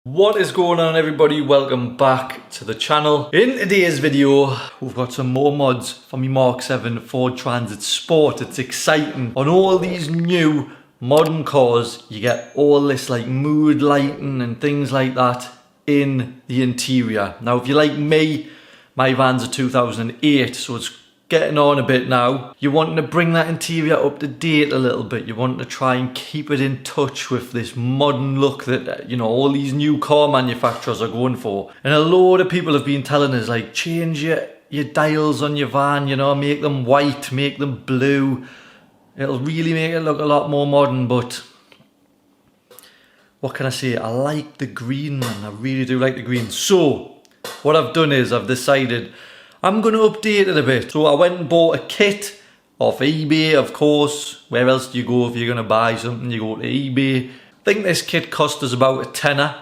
What is going on, everybody? Welcome back to the channel. In today's video we've got some more mods for my MK7 Ford Transit Sport. It's exciting. On all these new modern cars you get all this like mood lighting and things like that in the interior. Now if you're like me, my van's a 2008, so it's getting on a bit now. You're wanting to bring that interior up to date a little bit. You're wanting to try and keep it in touch with this modern look that, you know, all these new car manufacturers are going for. And a load of people have been telling us, like, change your dials on your van, you know, make them white, make them blue. It'll really make it look a lot more modern. But what can I say? I like the green, man. I really do like the green. So what I've done is I've decided I'm going to update it a bit. So I went and bought a kit off eBay, of course. Where else do you go if you're going to buy something? You go to eBay. I think this kit cost us about a tenner.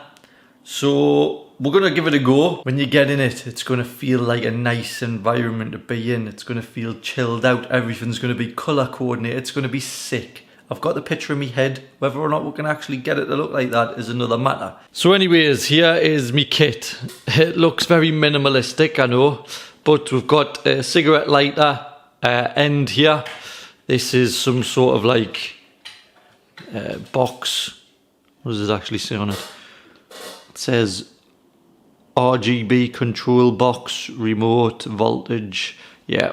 So we're going to give it a go. When you get in it, it's going to feel like a nice environment to be in. It's going to feel chilled out. Everything's going to be colour coordinated. It's going to be sick. I've got the picture in my head. Whether or not we can actually get it to look like that is another matter. So anyways, here is my kit. It looks very minimalistic, I know. But we've got a cigarette lighter end here. This is some sort of like box. What does it actually say on it? It says RGB control box, remote, voltage. Yeah.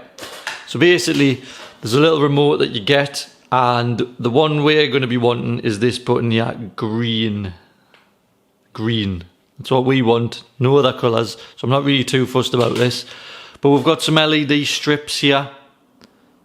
So basically, there's a little remote that you get. And the one we're going to be wanting is this button here, green. Green. That's what we want. No other colours. So I'm not really too fussed about this. But we've got some LED strips here.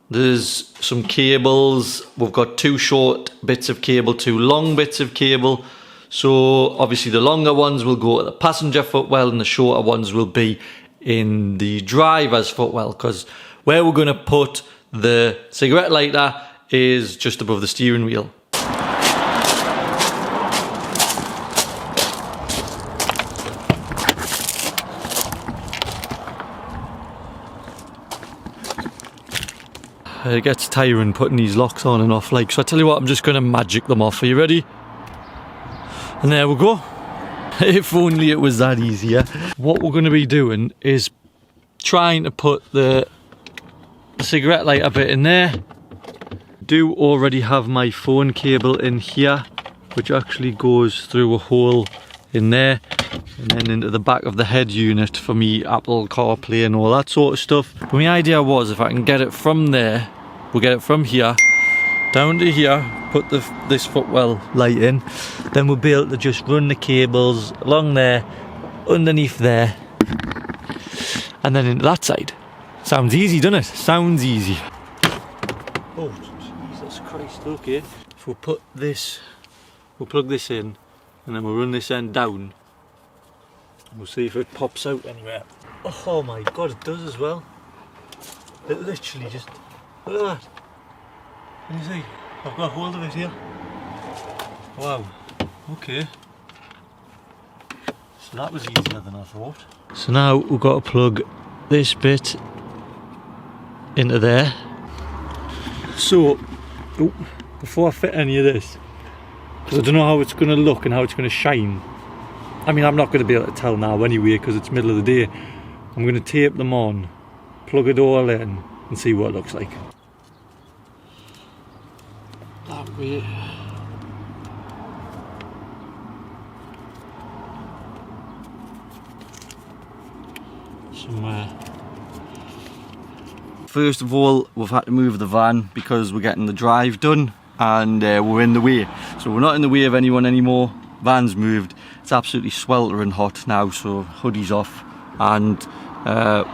There's some cables. We've got two short bits of cable, two long bits of cable. So obviously the longer ones will go to the passenger footwell and the shorter ones will be in the driver's footwell. Because where we're going to put the cigarette lighter is just above the steering wheel. It gets tiring putting these locks on and off, like, so I tell you what, I'm just going to magic them off. Are you ready? And there we go. If only it was that easier. What we're going to be doing is trying to put the cigarette lighter bit in there. Do already have my phone cable in here, which actually goes through a hole in there and then into the back of the head unit for me Apple CarPlay and all that sort of stuff. But my idea was, if I can get it from there, we'll get it from here down to here, put this footwell light in, then we'll be able to just run the cables along there, underneath there, and then into that side. Sounds easy, doesn't it? Sounds easy. Oh, Jesus Christ, okay. If we'll put this, we'll plug this in, and then we'll run this end down. We'll see if it pops out anywhere. Oh my god, it does as well. It literally just, look at that. Can you see? I've got hold of it here. Wow, okay. So that was easier than I thought. So now we've got to plug this bit into there. So, before I fit any of this, because I don't know how it's going to look and how it's going to shine. I mean, I'm not going to be able to tell now anyway because it's middle of the day. I'm going to tape them on, plug it all in and see what it looks like. That way. Somewhere. First of all, we've had to move the van because we're getting the drive done and we're in the way. So we're not in the way of anyone anymore. Van's moved. It's absolutely sweltering hot now, so hoodies off. And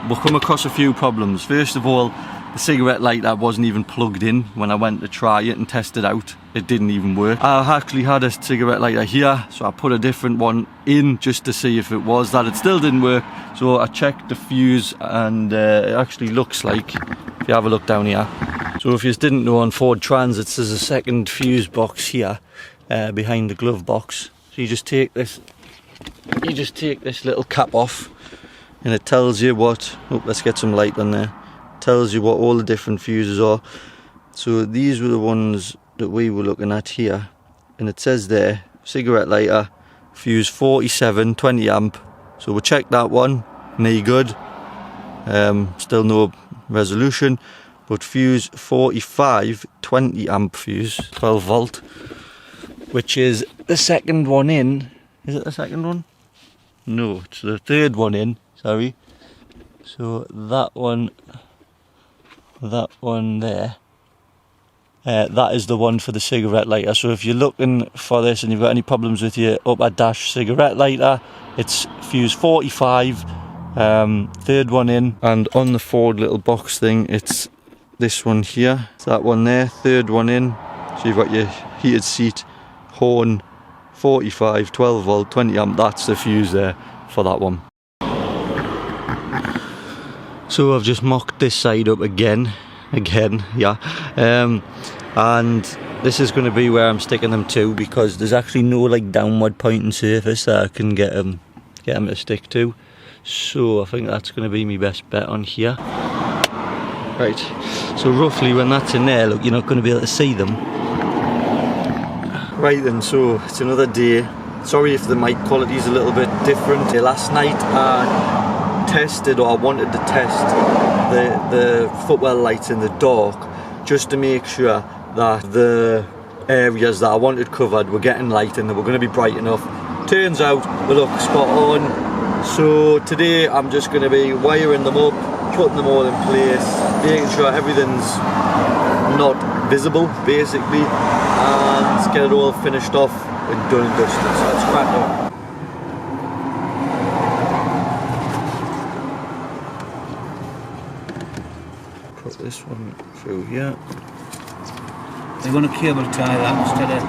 we'll come across a few problems. First of all, the cigarette lighter wasn't even plugged in when I went to try it and test it out. It didn't even work. I actually had a cigarette lighter here, so I put a different one in just to see if it was that. It still didn't work, so I checked the fuse and it actually looks like, if you have a look down here. So if you didn't know, on Ford Transits there's a second fuse box here behind the glove box. So you just take this little cap off and it tells you what, oh, let's get some light on there, it tells you what all the different fuses are. So these were the ones that we were looking at here, and it says there cigarette lighter fuse 47, 20 amp. So we'll check that one, knee good. Still no resolution, but fuse 45, 20 amp fuse, 12 volt, which is the second one in. Is it the second one? No, it's the third one in, sorry. So that one there, that is the one for the cigarette lighter. So if you're looking for this and you've got any problems with your upper dash cigarette lighter, it's fuse 45, third one in. And on the Ford little box thing, it's this one here, it's that one there, third one in. So you've got your heated seat, horn, 45, 12 volt, 20 amp, that's the fuse there for that one. So I've just mocked this side up again, yeah. And this is going to be where I'm sticking them to, because there's actually no like downward pointing surface that I can get them to stick to. So I think that's going to be my best bet on here. Right, so roughly when that's in there, look, you're not going to be able to see them. Right then, so it's another day. Sorry if the mic quality is a little bit different. Last night I tested, or I wanted to test the Footwell lights in the dark, just to make sure that the areas that I wanted covered were getting light and they were going to be bright enough. Turns out they look spot on. So today I'm just going to be wiring them up, putting them all in place, making sure everything's not visible basically, and get it all finished off and done and dusted. So let's crack on. Put this one through here. They want to cable tie that instead of...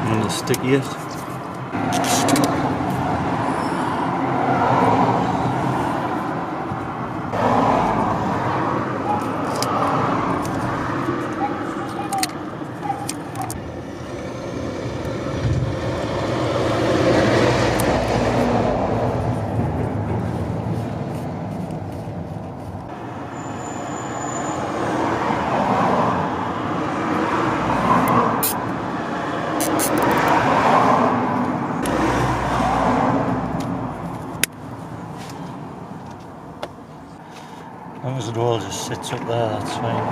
And the stickiest. As long as it all just sits up there, that's fine.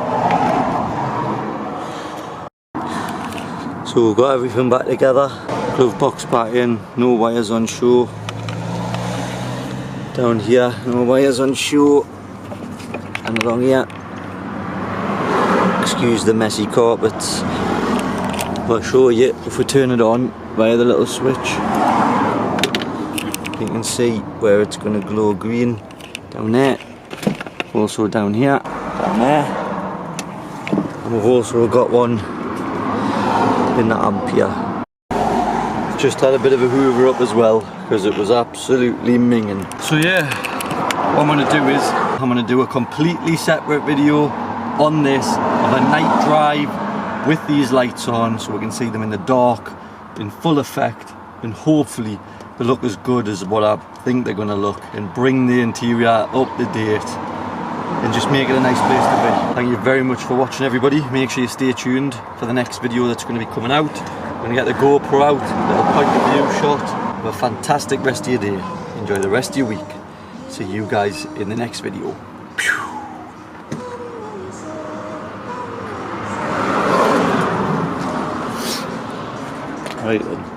So we've got everything back together, glove box back in, no wires on show. Down here, no wires on show. And along here, excuse the messy carpets. I'll show you if we turn it on via the little switch. You can see where it's going to glow green down there. Also down here, down there, and we've also got one in the ampere. Just had a bit of a hoover up as well because it was absolutely minging. So yeah, what I'm going to do is I'm going to do a completely separate video on this of a night drive with these lights on, so we can see them in the dark in full effect, and hopefully they look as good as what I think they're going to look, and bring the interior up to date and just make it a nice place to be. Thank you very much for watching, everybody. Make sure you stay tuned for the next video that's going to be coming out. We're going to get the GoPro out, little point of view shot. Have a fantastic rest of your day. Enjoy the rest of your week. See you guys in the next video. Right then.